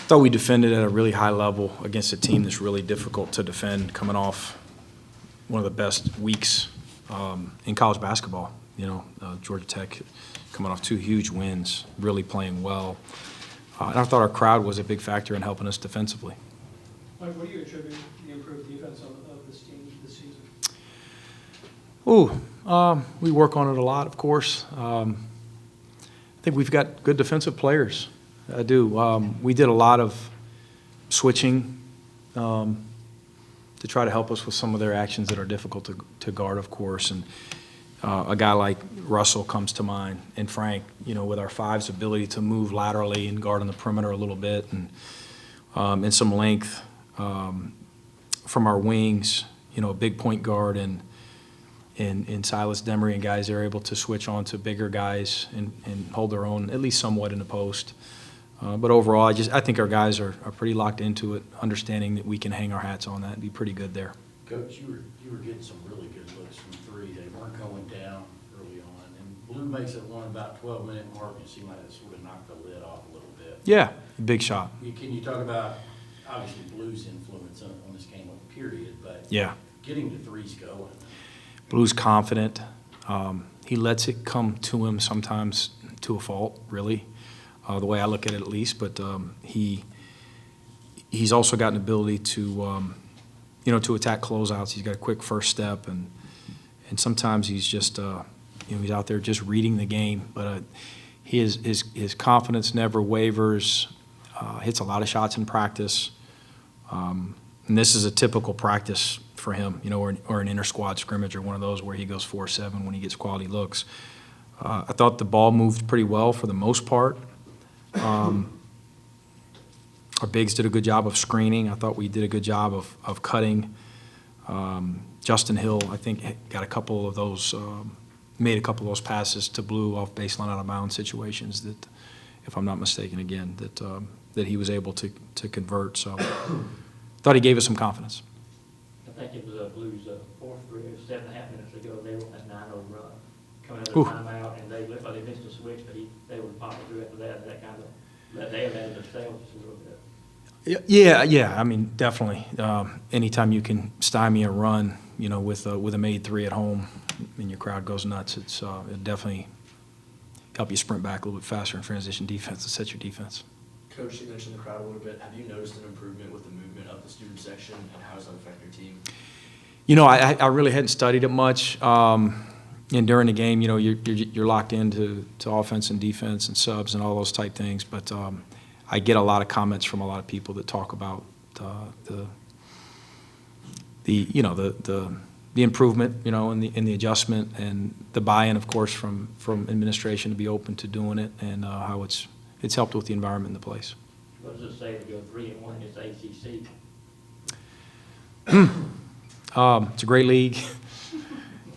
thought we defended at a really high level against a team that's really difficult to defend, coming off one of the best weeks in college basketball. Georgia Tech coming off 2 huge wins, really playing well. And I thought our crowd was a big factor in helping us defensively. Mike, what do you attribute the improved defense of this team this season? We work on it a lot, of course. I think we've got good defensive players. I do. We did a lot of switching to try to help us with some of their actions that are difficult to guard, of course. And a guy like Russell comes to mind, and Frank, with our 5's ability to move laterally and guard on the perimeter a little bit, and some length from our wings, a big point guard and Silas Demery and guys are able to switch on to bigger guys and hold their own, at least somewhat in the post. But overall, I think our guys are pretty locked into it, understanding that we can hang our hats on that and be pretty good there. Coach, you were getting some really good looks from 3. They weren't going down early on. And Blue makes it one about 12-minute mark, and it seemed like it sort of knocked the lid off a little bit. Yeah, big shot. Can you talk about, obviously, Blue's influence on this game, period, but yeah, getting the 3s going? Blue's confident. He lets it come to him sometimes to a fault, really, the way I look at it at least. But he's also got an ability to to attack closeouts. He's got a quick first step, and sometimes he's just he's out there just reading the game. But his confidence never wavers. Hits a lot of shots in practice, and this is a typical practice for him, or an inter-squad scrimmage or one of those where he goes 4-7 when he gets quality looks. I thought the ball moved pretty well for the most part. Our bigs did a good job of screening. I thought we did a good job of cutting. Justin Hill, I think, got a couple of those, made a couple of those passes to Blue off baseline out of bounds situations that, if I'm not mistaken, again, that he was able to convert. So thought he gave us some confidence. I think it was Blues 4-3, 7.5 minutes ago. They were on that 9-0 run coming out of the timeout, and they looked like they missed a switch, but they were popping through after that. That kind of they had themselves just a little bit. Yeah. I mean, definitely. Anytime you can stymie a run, with a made 3 at home, and your crowd goes nuts, it'll definitely help you sprint back a little bit faster in transition defense to set your defense. Coach, you mentioned the crowd a little bit. Have you noticed an improvement with the movement of the student section, and how does that affect your team? I really hadn't studied it much. And during the game, you're locked into offense and defense and subs and all those type things. But I get a lot of comments from a lot of people that talk about the improvement, in the adjustment and the buy-in, of course, from administration to be open to doing it, and how it's helped with the environment in the place. What does it say to go 3-1 against the ACC? It's a great league.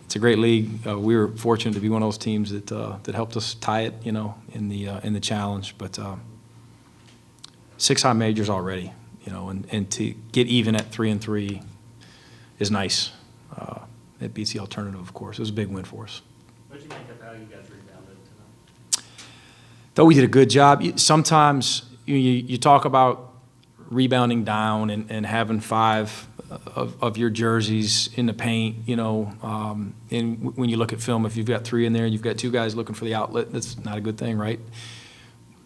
It's a great league. We were fortunate to be one of those teams that helped us tie it, in the challenge. But 6 high majors already, and to get even at 3-3 is nice. It beats the alternative, of course. It was a big win for us. What did you make of how you guys rebounded tonight? Thought we did a good job. Sometimes you talk about rebounding down and having 5 of your jerseys in the paint, and when you look at film, if you've got 3 in there and you've got 2 guys looking for the outlet, that's not a good thing, right?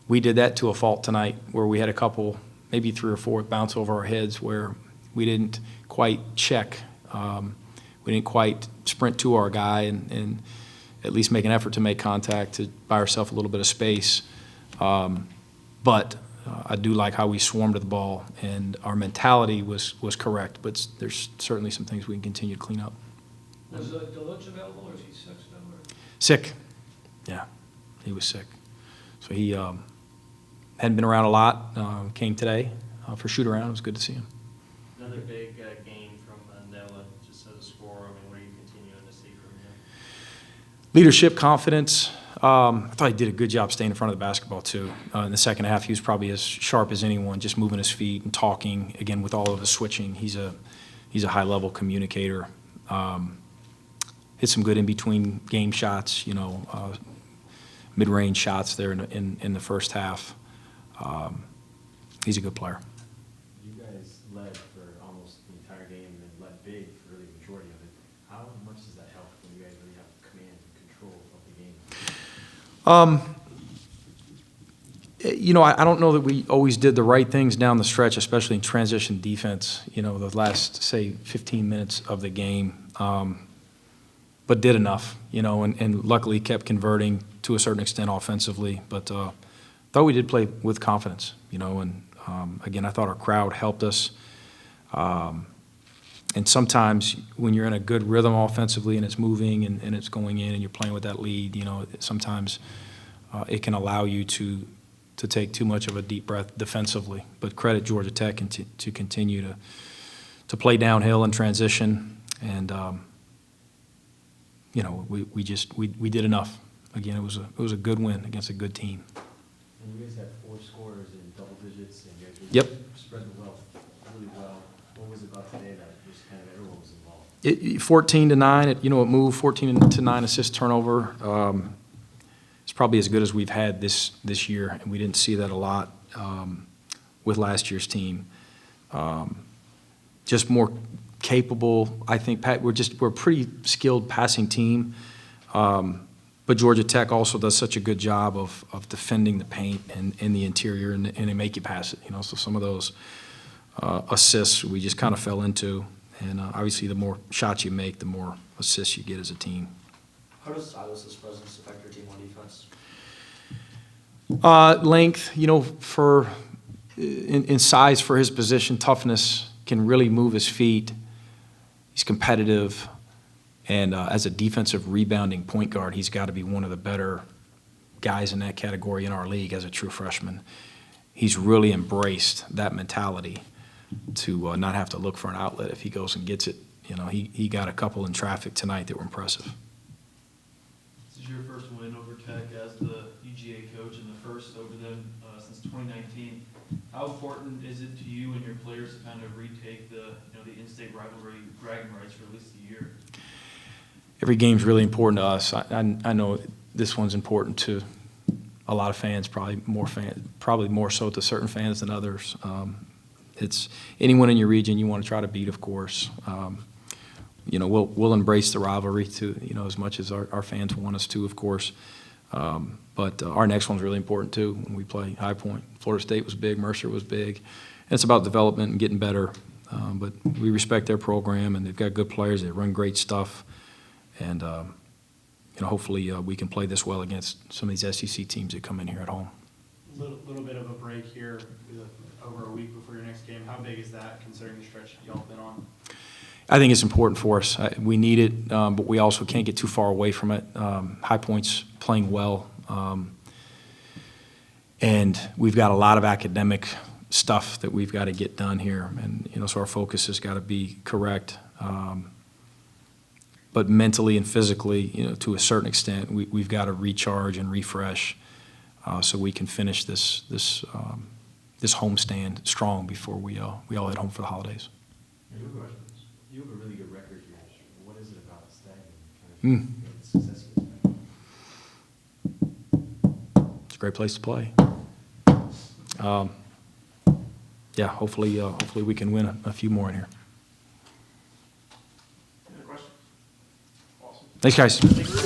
We did that to a fault tonight, where we had a couple, maybe 3 or 4 bounce over our heads where we didn't quite check. We didn't quite sprint to our guy and at least make an effort to make contact to buy ourselves a little bit of space. But I do like how we swarmed to the ball, and our mentality was correct, but there's certainly some things we can continue to clean up. Was Deluxe available, or is he sick still? Sick. Yeah, he was sick. So he hadn't been around a lot, came today for shoot-around. It was good to see him. Another big game from Noah, just as a scorer. I mean, what are you continuing to see from him? Leadership, confidence. I thought he did a good job staying in front of the basketball, too. In the second half, he was probably as sharp as anyone, just moving his feet and talking. Again, with all of the switching, he's a high-level communicator. Hit some good in-between game shots, mid-range shots there in the first half. he's a good player. You guys led for almost the entire game and led big for really the majority of it. How much does that help when you guys really have command and control of the game? I don't know that we always did the right things down the stretch, especially in transition defense, the last, say, 15 minutes of the game, but did enough, and luckily kept converting to a certain extent offensively. But thought we did play with confidence, and again, I thought our crowd helped us. And sometimes when you're in a good rhythm offensively and it's moving and it's going in and you're playing with that lead, sometimes it can allow you to take too much of a deep breath defensively. But credit Georgia Tech to continue to play downhill and transition. And, we did enough. Again, it was a good win against a good team. And you guys had 4 scorers in double digits, and you guys Yep. really spread the wealth really well. What was it about today that just kind of everyone was involved? 14-9, it moved 14-9 assist turnover. It's probably as good as we've had this year, and we didn't see that a lot with last year's team. Just more capable, I think. We're a pretty skilled passing team, but Georgia Tech also does such a good job of defending the paint and in the interior, and they make you pass it. So some of those assists we just kind of fell into, and obviously the more shots you make, the more assists you get as a team. How does Silas's presence affect your team on defense? Length, in size for his position, toughness, can really move his feet. He's competitive, and as a defensive rebounding point guard, he's got to be one of the better guys in that category in our league as a true freshman. He's really embraced that mentality to not have to look for an outlet if he goes and gets it. He got a couple in traffic tonight that were impressive. This is your first win over Tech as the UGA coach and the first over them since 2019. How important is it to you and your players to kind of retake the in-state rivalry bragging rights for at least a year? Every game's really important to us. I know this one's important to a lot of fans, probably more so to certain fans than others. It's anyone in your region you want to try to beat, of course. We'll embrace the rivalry to as much as our fans want us to, of course. But our next one's really important too when we play High Point. Florida State was big, Mercer was big. And it's about development and getting better. But we respect their program, and they've got good players. They run great stuff, and hopefully we can play this well against some of these SEC teams that come in here at home. Little bit of a break here, over a week before your next game. How big is that, considering the stretch y'all have been on? I think it's important for us. We need it, but we also can't get too far away from it. High Point's playing well, and we've got a lot of academic stuff that we've got to get done here, and so our focus has got to be correct. But mentally and physically, to a certain extent, we've got to recharge and refresh so we can finish this homestand strong before we all head home for the holidays. You have a really good record here. What is it about staying and kind of success you expect? It's a great place to play. Hopefully we can win a few more in here. Any other questions? Awesome. Thanks, guys.